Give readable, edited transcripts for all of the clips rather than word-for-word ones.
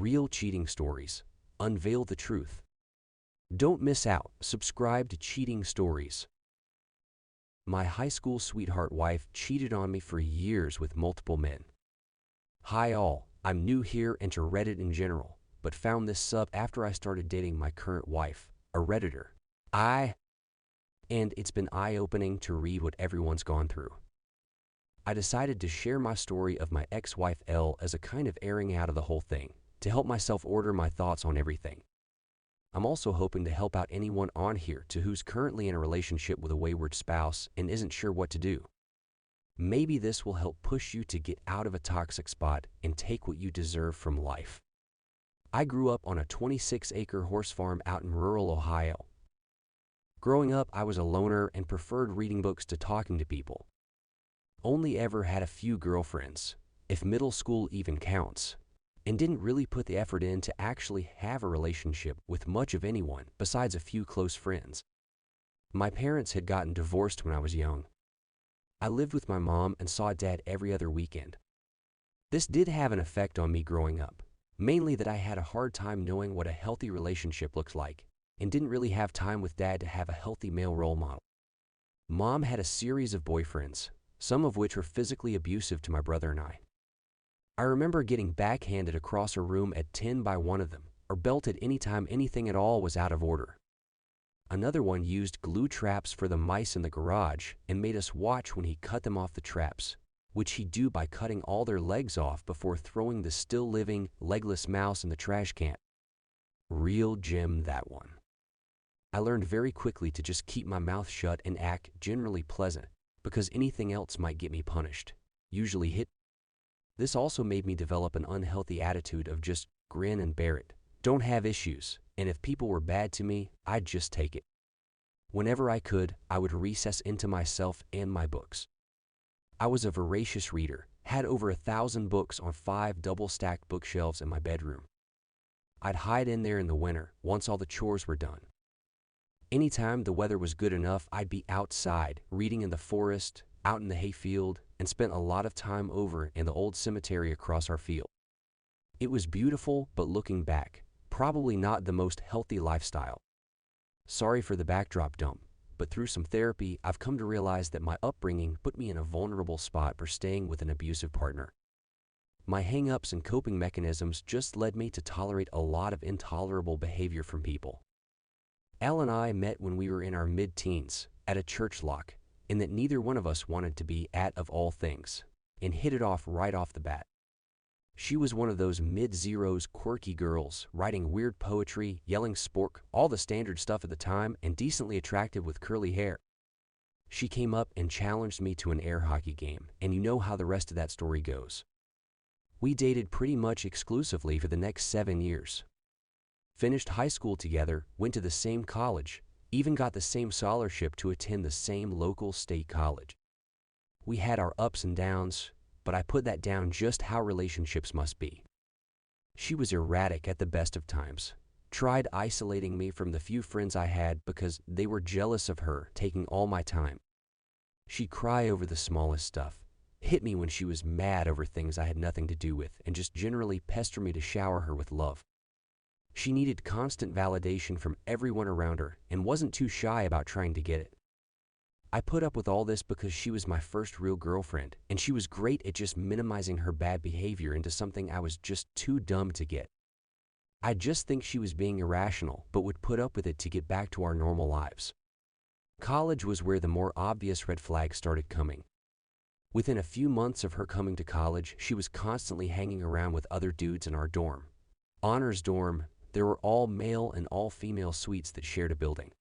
Real cheating stories. Unveil the truth. Don't miss out. Subscribe to Cheating Stories. My high school sweetheart wife cheated on me for years with multiple men. Hi all, I'm new here and to Reddit in general, but found this sub after I started dating my current wife, a Redditor. And it's been eye-opening to read what everyone's gone through. I decided to share my story of my ex-wife Elle as a kind of airing out of the whole thing, to help myself order my thoughts on everything. I'm also hoping to help out anyone on here who's currently in a relationship with a wayward spouse and isn't sure what to do. Maybe this will help push you to get out of a toxic spot and take what you deserve from life. I grew up on a 26-acre horse farm out in rural Ohio. Growing up, I was a loner and preferred reading books to talking to people. Only ever had a few girlfriends, if middle school even counts, and didn't really put the effort in to actually have a relationship with much of anyone besides a few close friends. My parents had gotten divorced when I was young. I lived with my mom and saw Dad every other weekend. This did have an effect on me growing up, mainly that I had a hard time knowing what a healthy relationship looks like and didn't really have time with Dad to have a healthy male role model. Mom had a series of boyfriends, some of which were physically abusive to my brother and I. I remember getting backhanded across a room at 10 by one of them, or belted anytime anything at all was out of order. Another one used glue traps for the mice in the garage and made us watch when he cut them off the traps, which he'd do by cutting all their legs off before throwing the still-living, legless mouse in the trash can. Real Jim, that one. I learned very quickly to just keep my mouth shut and act generally pleasant, because anything else might get me punished, usually hit. This also made me develop an unhealthy attitude of just grin and bear it, don't have issues, and if people were bad to me, I'd just take it. Whenever I could, I would recess into myself and my books. I was a voracious reader, had over 1,000 books on 5 double-stacked bookshelves in my bedroom. I'd hide in there in the winter once all the chores were done. Anytime the weather was good enough, I'd be outside, reading in the forest, out in the hayfield, and spent a lot of time over in the old cemetery across our field. It was beautiful, but looking back, probably not the most healthy lifestyle. Sorry for the backdrop dump, but through some therapy, I've come to realize that my upbringing put me in a vulnerable spot for staying with an abusive partner. My hang-ups and coping mechanisms just led me to tolerate a lot of intolerable behavior from people. Elle and I met when we were in our mid-teens at a church lock, in that neither one of us wanted to be at of all things, and hit it off right off the bat. She was one of those mid-zeros quirky girls, writing weird poetry, yelling spork, all the standard stuff at the time, and decently attractive with curly hair. She came up and challenged me to an air hockey game, and you know how the rest of that story goes. We dated pretty much exclusively for the next 7 years. Finished high school together, went to the same college, even got the same scholarship to attend the same local state college. We had our ups and downs, but I put that down just how relationships must be. She was erratic at the best of times, tried isolating me from the few friends I had because they were jealous of her taking all my time. She'd cry over the smallest stuff, hit me when she was mad over things I had nothing to do with, and just generally pester me to shower her with love. She needed constant validation from everyone around her and wasn't too shy about trying to get it. I put up with all this because she was my first real girlfriend, and she was great at just minimizing her bad behavior into something I was just too dumb to get. I just think she was being irrational, but would put up with it to get back to our normal lives. College was where the more obvious red flags started coming. Within a few months of her coming to college, she was constantly hanging around with other dudes in our dorm. Honors dorm, there were all male and all female suites that shared a building.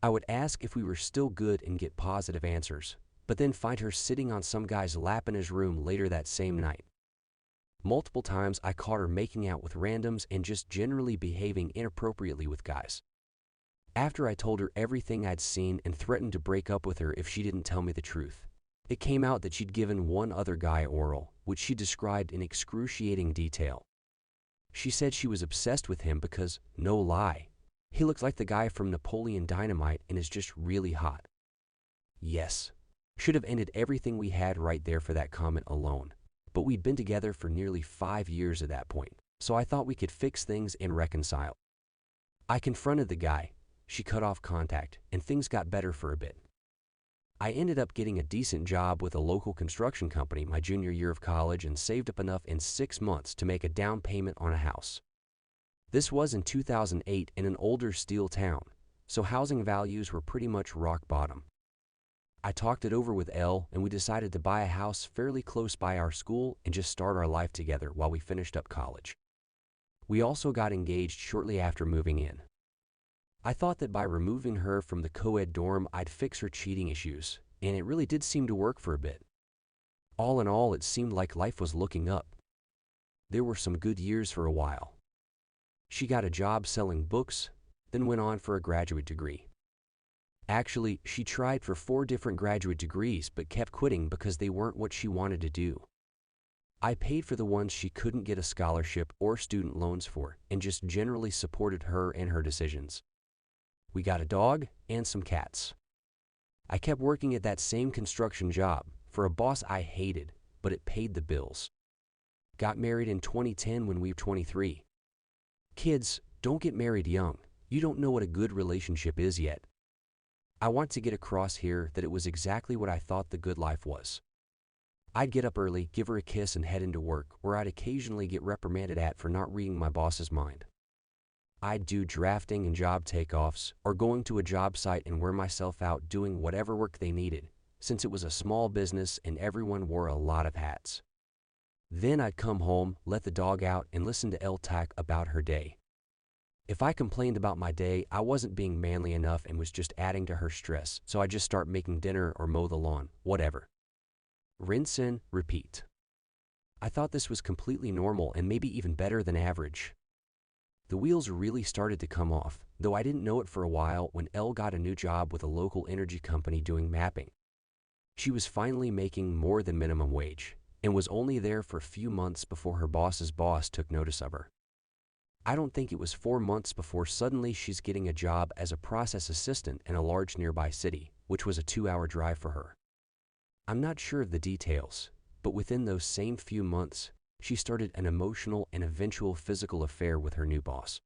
I would ask if we were still good and get positive answers, but then find her sitting on some guy's lap in his room later that same night. Multiple times I caught her making out with randoms and just generally behaving inappropriately with guys. After I told her everything I'd seen and threatened to break up with her if she didn't tell me the truth, it came out that she'd given one other guy oral, which she described in excruciating detail. She said she was obsessed with him because, no lie, he looked like the guy from Napoleon Dynamite and is just really hot. Yes, should have ended everything we had right there for that comment alone, but we'd been together for nearly 5 years at that point, so I thought we could fix things and reconcile. I confronted the guy, she cut off contact, and things got better for a bit. I ended up getting a decent job with a local construction company my junior year of college and saved up enough in 6 months to make a down payment on a house. This was in 2008 in an older steel town, so housing values were pretty much rock bottom. I talked it over with Elle and we decided to buy a house fairly close by our school and just start our life together while we finished up college. We also got engaged shortly after moving in. I thought that by removing her from the co-ed dorm, I'd fix her cheating issues, and it really did seem to work for a bit. All in all, it seemed like life was looking up. There were some good years for a while. She got a job selling books, then went on for a graduate degree. Actually, she tried for 4 different graduate degrees but kept quitting because they weren't what she wanted to do. I paid for the ones she couldn't get a scholarship or student loans for and just generally supported her and her decisions. We got a dog and some cats. I kept working at that same construction job for a boss I hated, but it paid the bills. Got married in 2010 when we were 23. Kids, don't get married young. You don't know what a good relationship is yet. I want to get across here that it was exactly what I thought the good life was. I'd get up early, give her a kiss, and head into work, where I'd occasionally get reprimanded at for not reading my boss's mind. I'd do drafting and job takeoffs, or going to a job site and wear myself out doing whatever work they needed, since it was a small business and everyone wore a lot of hats. Then I'd come home, let the dog out, and listen to Elle talk about her day. If I complained about my day, I wasn't being manly enough and was just adding to her stress, so I'd just start making dinner or mow the lawn, whatever. Rinse in, repeat. I thought this was completely normal and maybe even better than average. The wheels really started to come off, though I didn't know it for a while when Elle got a new job with a local energy company doing mapping. She was finally making more than minimum wage and was only there for a few months before her boss's boss took notice of her. I don't think it was 4 months before suddenly she's getting a job as a process assistant in a large nearby city, which was a 2-hour drive for her. I'm not sure of the details, but within those same few months, she started an emotional and eventual physical affair with her new boss.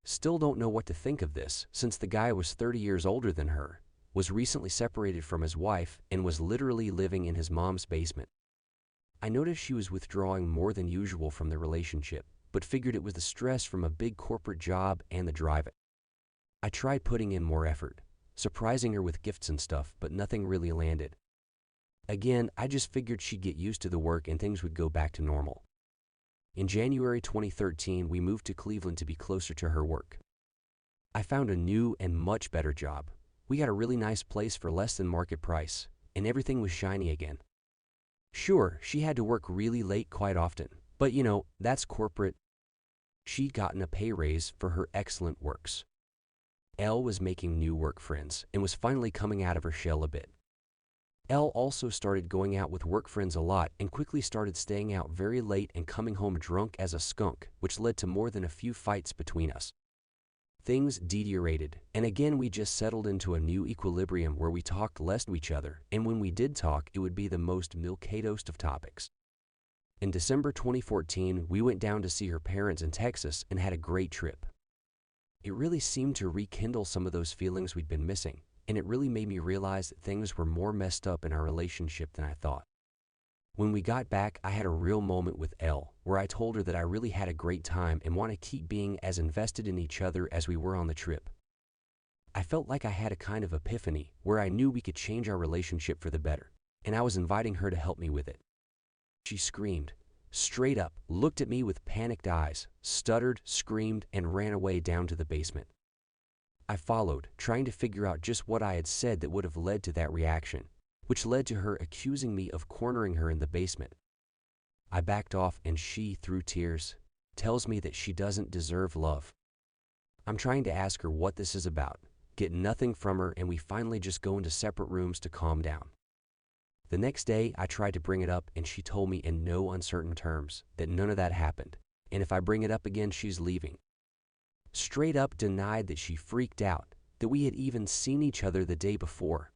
Still don't know what to think of this, since the guy was 30 years older than her, was recently separated from his wife, and was literally living in his mom's basement. I noticed she was withdrawing more than usual from the relationship, but figured it was the stress from a big corporate job and the drive. I tried putting in more effort, surprising her with gifts and stuff, but nothing really landed. Again, I just figured she'd get used to the work and things would go back to normal. In January 2013, we moved to Cleveland to be closer to her work. I found a new and much better job. We got a really nice place for less than market price, and everything was shiny again. Sure, she had to work really late quite often, but that's corporate. She'd gotten a pay raise for her excellent works. Elle was making new work friends and was finally coming out of her shell a bit. Elle also started going out with work friends a lot and quickly started staying out very late and coming home drunk as a skunk, which led to more than a few fights between us. Things deteriorated, and again we just settled into a new equilibrium where we talked less to each other, and when we did talk, it would be the most milquetoast of topics. In December 2014, we went down to see her parents in Texas and had a great trip. It really seemed to rekindle some of those feelings we'd been missing, and it really made me realize that things were more messed up in our relationship than I thought. When we got back, I had a real moment with Elle, where I told her that I really had a great time and want to keep being as invested in each other as we were on the trip. I felt like I had a kind of epiphany where I knew we could change our relationship for the better, and I was inviting her to help me with it. She screamed, straight up, looked at me with panicked eyes, stuttered, screamed, and ran away down to the basement. I followed, trying to figure out just what I had said that would have led to that reaction, which led to her accusing me of cornering her in the basement. I backed off and she, through tears, tells me that she doesn't deserve love. I'm trying to ask her what this is about, get nothing from her, and we finally just go into separate rooms to calm down. The next day, I tried to bring it up and she told me in no uncertain terms that none of that happened, and if I bring it up again, she's leaving. Straight up denied that she freaked out, that we had even seen each other the day before.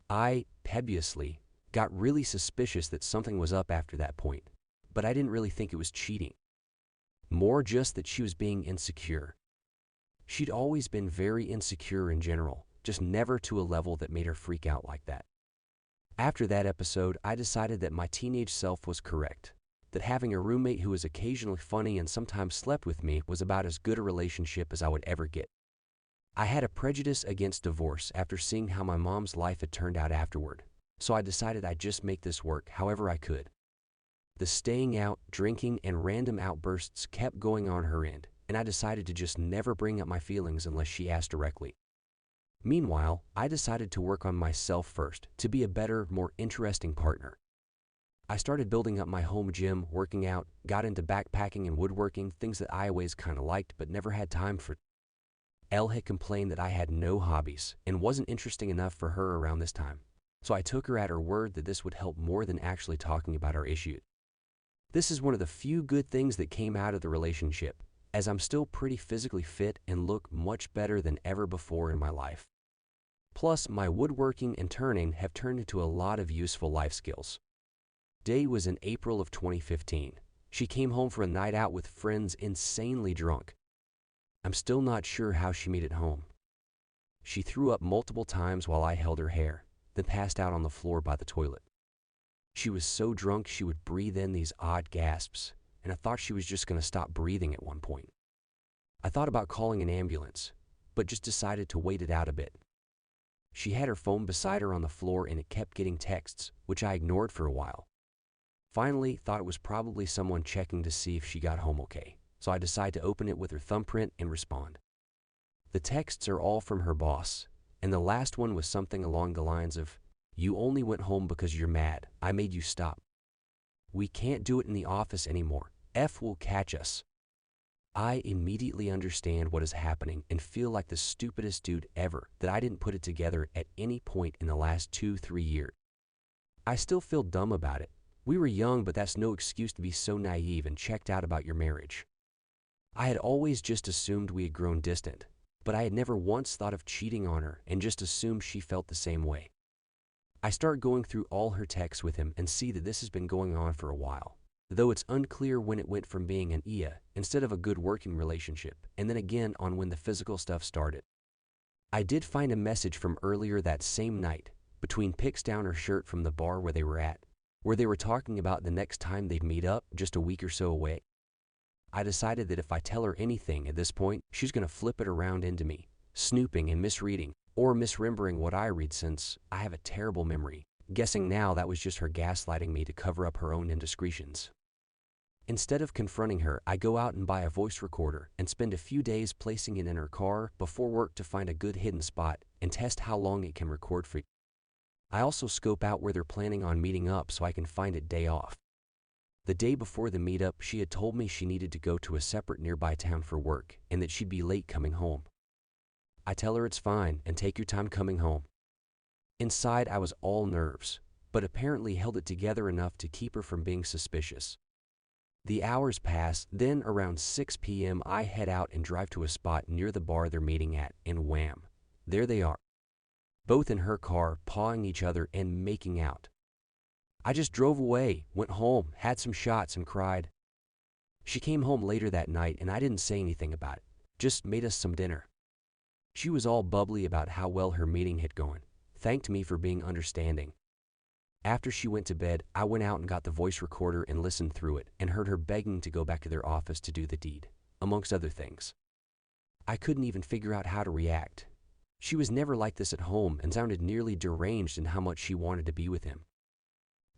I, pebbulously, got really suspicious that something was up after that point, but I didn't really think it was cheating. more just that she was being insecure. She'd always been very insecure in general, just never to a level that made her freak out like that. After that episode, I decided that my teenage self was correct, that having a roommate who was occasionally funny and sometimes slept with me was about as good a relationship as I would ever get. I had a prejudice against divorce after seeing how my mom's life had turned out afterward, so I decided I'd just make this work however I could. The staying out, drinking, and random outbursts kept going on her end, and I decided to just never bring up my feelings unless she asked directly. Meanwhile, I decided to work on myself first to be a better, more interesting partner. I started building up my home gym, working out, got into backpacking and woodworking, things that I always kind of liked but never had time for. Elle had complained that I had no hobbies and wasn't interesting enough for her around this time, so I took her at her word that this would help more than actually talking about our issue. This is one of the few good things that came out of the relationship, as I'm still pretty physically fit and look much better than ever before in my life. Plus, my woodworking and turning have turned into a lot of useful life skills. Day was in April of 2015. She came home for a night out with friends, insanely drunk. I'm still not sure how she made it home. She threw up multiple times while I held her hair, then passed out on the floor by the toilet. She was so drunk she would breathe in these odd gasps, and I thought she was just going to stop breathing at one point. I thought about calling an ambulance, but just decided to wait it out a bit. She had her phone beside her on the floor and it kept getting texts, which I ignored for a while. Finally, thought it was probably someone checking to see if she got home okay, so I decided to open it with her thumbprint and respond. The texts are all from her boss, and the last one was something along the lines of, "You only went home because you're mad. I made you stop. We can't do it in the office anymore. F will catch us." I immediately understand what is happening and feel like the stupidest dude ever that I didn't put it together at any point in the last 2-3 years. I still feel dumb about it. We were young, but that's no excuse to be so naive and checked out about your marriage. I had always just assumed we had grown distant, but I had never once thought of cheating on her and just assumed she felt the same way. I start going through all her texts with him and see that this has been going on for a while, though it's unclear when it went from being an IA instead of a good working relationship, and then again on when the physical stuff started. I did find a message from earlier that same night, between pics down her shirt from the bar where they were at, where they were talking about the next time they'd meet up just a week or so away. I decided that if I tell her anything at this point, she's going to flip it around into me, snooping and misreading, or misremembering what I read since I have a terrible memory, guessing now that was just her gaslighting me to cover up her own indiscretions. Instead of confronting her, I go out and buy a voice recorder and spend a few days placing it in her car before work to find a good hidden spot and test how long it can record for. I also scope out where they're planning on meeting up so I can find it day off. The day before the meetup, she had told me she needed to go to a separate nearby town for work and that she'd be late coming home. I tell her it's fine and take your time coming home. Inside, I was all nerves, but apparently held it together enough to keep her from being suspicious. The hours pass, then around 6 p.m. I head out and drive to a spot near the bar they're meeting at, and wham, there they are, both in her car, pawing each other and making out. I just drove away, went home, had some shots, and cried. She came home later that night, and I didn't say anything about it, just made us some dinner. She was all bubbly about how well her meeting had gone, thanked me for being understanding. After she went to bed, I went out and got the voice recorder and listened through it and heard her begging to go back to their office to do the deed, amongst other things. I couldn't even figure out how to react. She was never like this at home and sounded nearly deranged in how much she wanted to be with him.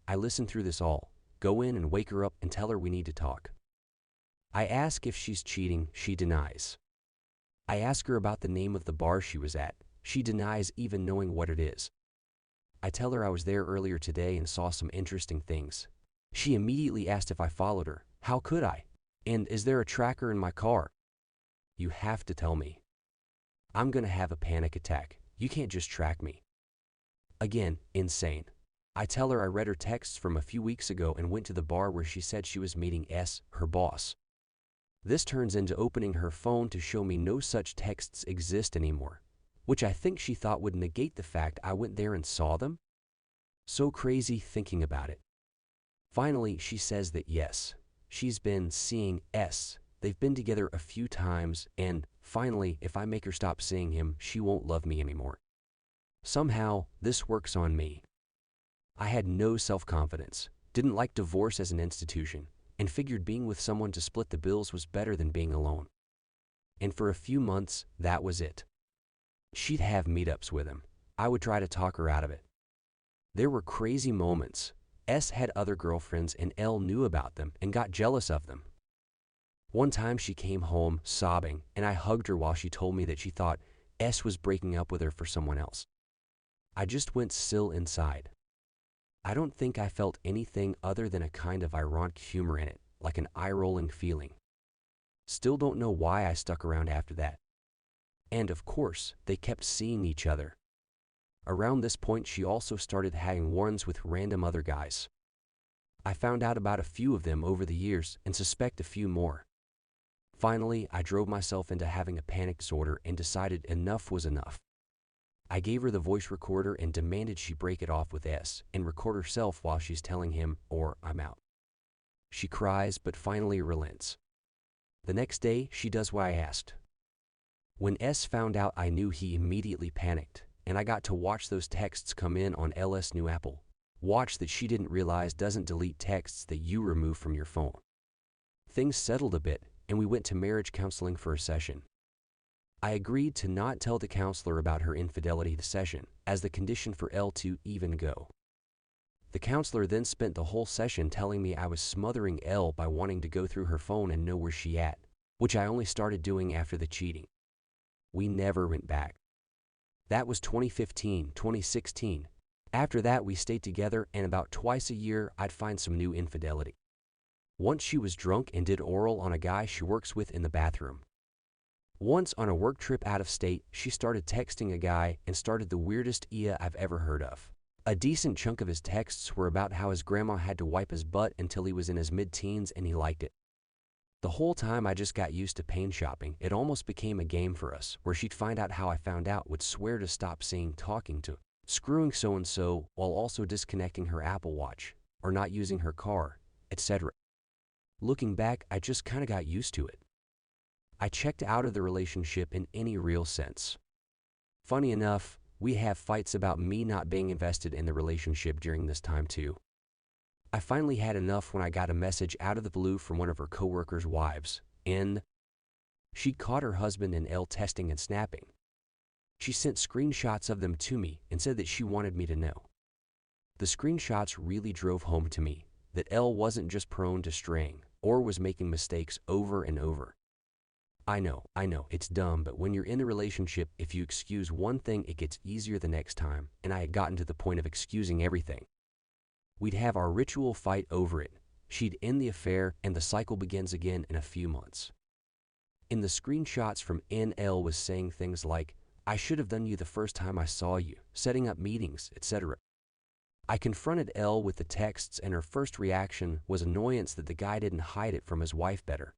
I listened through this all, go in and wake her up and tell her we need to talk. I ask if she's cheating, she denies. I ask her about the name of the bar she was at. She denies even knowing what it is. I tell her I was there earlier today and saw some interesting things. She immediately asked if I followed her. How could I? And is there a tracker in my car? You have to tell me. I'm gonna have a panic attack. You can't just track me. Again, insane. I tell her I read her texts from a few weeks ago and went to the bar where she said she was meeting S, her boss. This turns into opening her phone to show me no such texts exist anymore, which I think she thought would negate the fact I went there and saw them. So crazy thinking about it. Finally, she says that yes, she's been seeing S They've been together a few times, and finally, if I make her stop seeing him, she won't love me anymore. Somehow, this works on me. I had no self-confidence, didn't like divorce as an institution, and figured being with someone to split the bills was better than being alone. And for a few months, that was it. She'd have meetups with him. I would try to talk her out of it. There were crazy moments. S had other girlfriends and L knew about them and got jealous of them. One time she came home sobbing, and I hugged her while she told me that she thought S was breaking up with her for someone else. I just went still inside. I don't think I felt anything other than a kind of ironic humor in it, like an eye-rolling feeling. Still don't know why I stuck around after that. And of course, they kept seeing each other. Around this point, she also started having ones with random other guys. I found out about a few of them over the years and suspect a few more. Finally, I drove myself into having a panic disorder and decided enough was enough. I gave her the voice recorder and demanded she break it off with S and record herself while she's telling him, or I'm out. She cries, but finally relents. The next day, she does what I asked. When S found out, I knew he immediately panicked, and I got to watch those texts come in on LS' new Apple Watch that she didn't realize doesn't delete texts that you remove from your phone. Things settled a bit, and we went to marriage counseling for a session. I agreed to not tell the counselor about her infidelity the session, as the condition for L to even go. The counselor then spent the whole session telling me I was smothering L by wanting to go through her phone and know where she at, which I only started doing after the cheating. We never went back. That was 2015, 2016. After that, we stayed together, and about twice a year, I'd find some new infidelity. Once she was drunk and did oral on a guy she works with in the bathroom. Once on a work trip out of state, she started texting a guy and started the weirdest IA I've ever heard of. A decent chunk of his texts were about how his grandma had to wipe his butt until he was in his mid-teens and he liked it. The whole time I just got used to pain shopping. It almost became a game for us, where she'd find out how I found out, would swear to stop saying talking to, screwing so-and-so, while also disconnecting her Apple Watch, or not using her car, etc. Looking back, I just kinda got used to it. I checked out of the relationship in any real sense. Funny enough, we have fights about me not being invested in the relationship during this time too. I finally had enough when I got a message out of the blue from one of her coworkers' wives, and she'd caught her husband and L testing and snapping. She sent screenshots of them to me and said that she wanted me to know. The screenshots really drove home to me that L wasn't just prone to straying or was making mistakes over and over. I know, it's dumb, but when you're in a relationship, if you excuse one thing, it gets easier the next time, and I had gotten to the point of excusing everything. We'd have our ritual fight over it. She'd end the affair, and the cycle begins again in a few months. In the screenshots from NL was saying things like, I should have done you the first time I saw you, setting up meetings, etc. I confronted L with the texts, and her first reaction was annoyance that the guy didn't hide it from his wife better.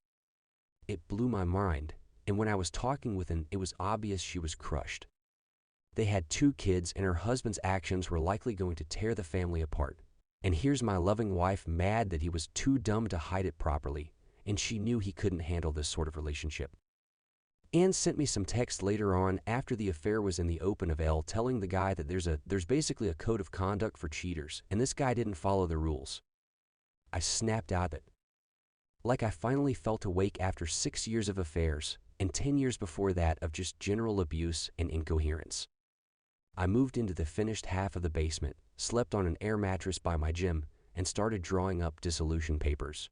It blew my mind, and when I was talking with him, it was obvious she was crushed. They had 2 kids, and her husband's actions were likely going to tear the family apart. And here's my loving wife mad that he was too dumb to hide it properly, and she knew he couldn't handle this sort of relationship. Ann sent me some text later on after the affair was in the open of L telling the guy that there's basically a code of conduct for cheaters, and this guy didn't follow the rules. I snapped out of it. Like I finally felt awake after 6 years of affairs, and 10 years before that of just general abuse and incoherence. I moved into the finished half of the basement, slept on an air mattress by my gym, and started drawing up dissolution papers.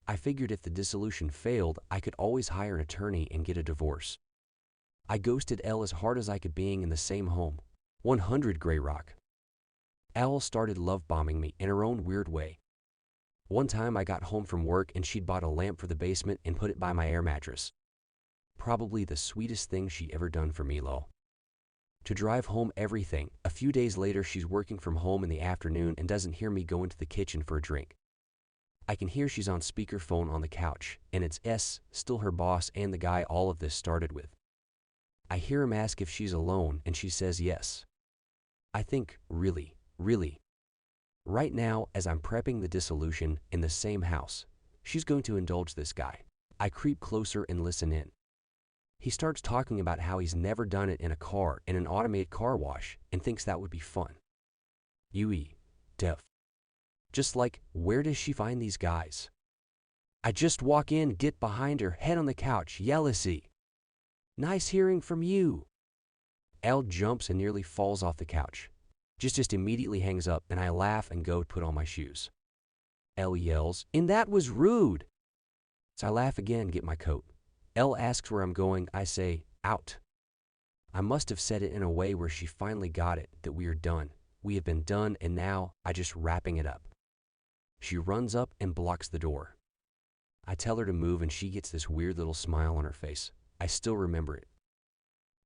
I figured if the dissolution failed, I could always hire an attorney and get a divorce. I ghosted Elle as hard as I could, being in the same home, 100 Grey Rock. Elle started love bombing me in her own weird way. One time I got home from work and she'd bought a lamp for the basement and put it by my air mattress. Probably the sweetest thing she ever done for me, lol. To drive home everything, a few days later she's working from home in the afternoon and doesn't hear me go into the kitchen for a drink. I can hear she's on speakerphone on the couch, and it's S, still her boss and the guy all of this started with. I hear him ask if she's alone and she says yes. I think, really. Right now, as I'm prepping the dissolution in the same house, she's going to indulge this guy. I creep closer and listen in. He starts talking about how he's never done it in a car in an automated car wash and thinks that would be fun. Deaf. Just like, where does she find these guys? I just walk in, get behind her, head on the couch, yell-a-see. Nice hearing from you. Elle jumps and nearly falls off the couch. Just immediately hangs up, and I laugh and go put on my shoes. Elle yells, and that was rude. So I laugh again and get my coat. Elle asks where I'm going. I say, out. I must have said it in a way where she finally got it, that we are done. We have been done, and now I just wrapping it up. She runs up and blocks the door. I tell her to move, and she gets this weird little smile on her face. I still remember it.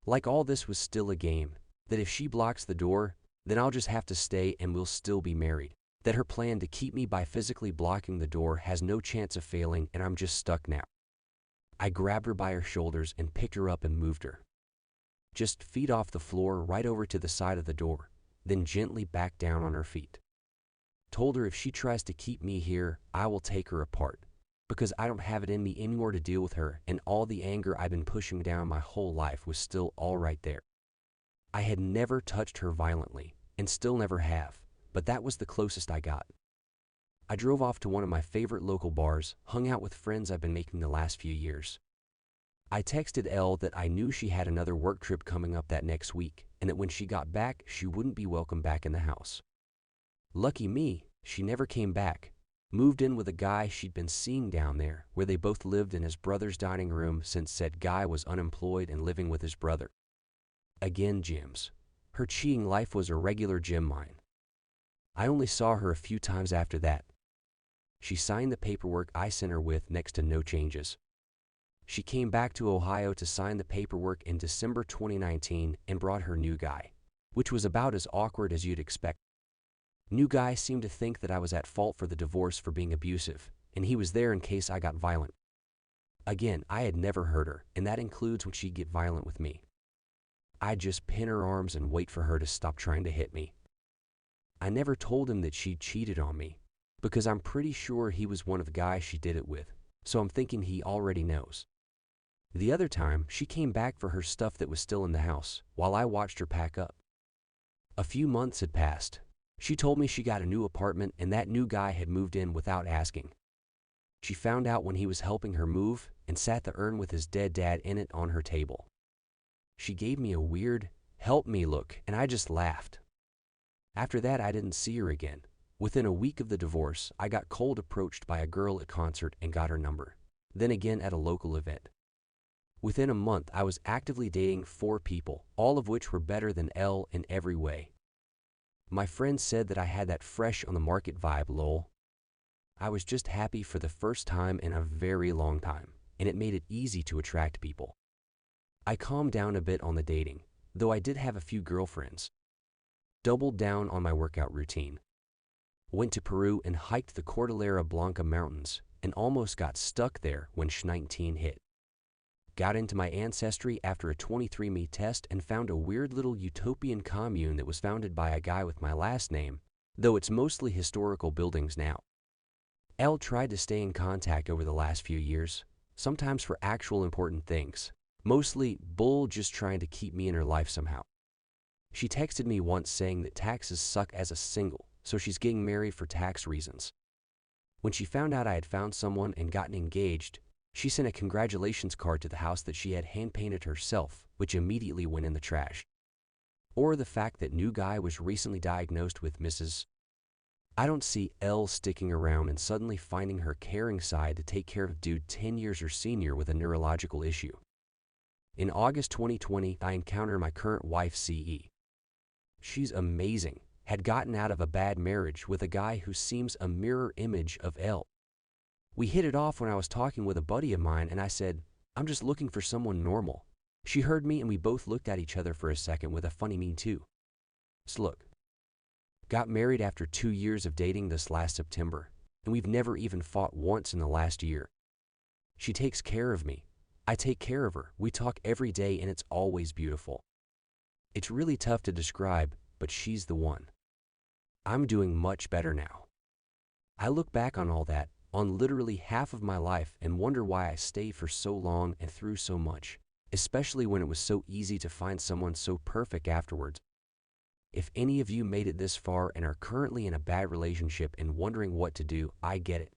Like all this was still a game, that if she blocks the door, then I'll just have to stay and we'll still be married. That her plan to keep me by physically blocking the door has no chance of failing, and I'm just stuck now. I grabbed her by her shoulders and picked her up and moved her. Just feet off the floor right over to the side of the door, then gently back down on her feet. Told her if she tries to keep me here, I will take her apart, because I don't have it in me anymore to deal with her, and all the anger I've been pushing down my whole life was still all right there. I had never touched her violently, and still never have, but that was the closest I got. I drove off to one of my favorite local bars, hung out with friends I've been making the last few years. I texted Elle that I knew she had another work trip coming up that next week, and that when she got back, she wouldn't be welcome back in the house. Lucky me, she never came back. Moved in with a guy she'd been seeing down there, where they both lived in his brother's dining room since said guy was unemployed and living with his brother. Again, gyms. Her cheating life was a regular gym mine. I only saw her a few times after that. She signed the paperwork I sent her with next to no changes. She came back to Ohio to sign the paperwork in December 2019 and brought her new guy, which was about as awkward as you'd expect. New guy seemed to think that I was at fault for the divorce for being abusive, and he was there in case I got violent. Again, I had never hurt her, and that includes when she'd get violent with me. I'd just pin her arms and wait for her to stop trying to hit me. I never told him that she'd cheated on me, because I'm pretty sure he was one of the guys she did it with, so I'm thinking he already knows. The other time, she came back for her stuff that was still in the house, while I watched her pack up. A few months had passed. She told me she got a new apartment and that new guy had moved in without asking. She found out when he was helping her move and sat the urn with his dead dad in it on her table. She gave me a weird, help me look, and I just laughed. After that, I didn't see her again. Within a week of the divorce, I got cold approached by a girl at concert and got her number, then again at a local event. Within a month, I was actively dating 4 people, all of which were better than Elle in every way. My friends said that I had that fresh on the market vibe, lol. I was just happy for the first time in a very long time, and it made it easy to attract people. I calmed down a bit on the dating, though I did have a few girlfriends. Doubled down on my workout routine. Went to Peru and hiked the Cordillera Blanca Mountains and almost got stuck there when '19 hit. Got into my ancestry after a 23andMe test and found a weird little utopian commune that was founded by a guy with my last name, though it's mostly historical buildings now. Elle tried to stay in contact over the last few years, sometimes for actual important things, mostly bull just trying to keep me in her life somehow. She texted me once saying that taxes suck as a single, so she's getting married for tax reasons. When she found out I had found someone and gotten engaged, she sent a congratulations card to the house that she had hand-painted herself, which immediately went in the trash. Or the fact that new guy was recently diagnosed with Mrs. I don't see Elle sticking around and suddenly finding her caring side to take care of dude 10 years her senior with a neurological issue. In August 2020, I encountered my current wife, CE. She's amazing, had gotten out of a bad marriage with a guy who seems a mirror image of Elle. We hit it off when I was talking with a buddy of mine, and I said, I'm just looking for someone normal. She heard me and we both looked at each other for a second with a funny me too. So look, got married after 2 years of dating this last September, and we've never even fought once in the last year. She takes care of me. I take care of her. We talk every day and it's always beautiful. It's really tough to describe, but she's the one. I'm doing much better now. I look back on all that, on literally half of my life and wonder why I stayed for so long and through so much, especially when it was so easy to find someone so perfect afterwards. If any of you made it this far and are currently in a bad relationship and wondering what to do, I get it.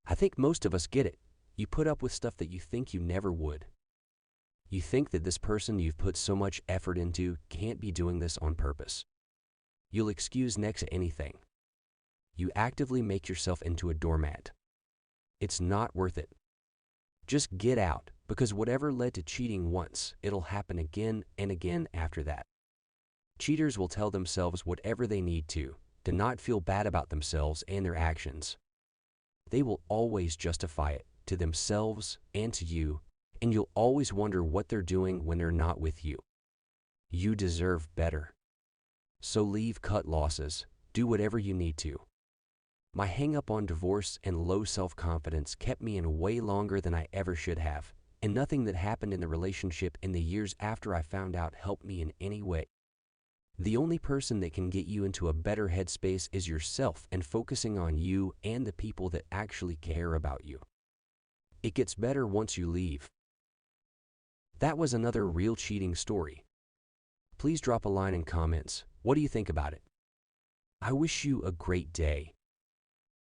I think most of us get it. You put up with stuff that you think you never would. You think that this person you've put so much effort into can't be doing this on purpose. You'll excuse next to anything. You actively make yourself into a doormat. It's not worth it. Just get out, because whatever led to cheating once, it'll happen again and again after that. Cheaters will tell themselves whatever they need to not feel bad about themselves and their actions. They will always justify it to themselves and to you, and you'll always wonder what they're doing when they're not with you. You deserve better. So leave, cut losses, do whatever you need to. My hang-up on divorce and low self-confidence kept me in way longer than I ever should have, and nothing that happened in the relationship in the years after I found out helped me in any way. The only person that can get you into a better headspace is yourself and focusing on you and the people that actually care about you. It gets better once you leave. That was another real cheating story. Please drop a line in comments. What do you think about it? I wish you a great day.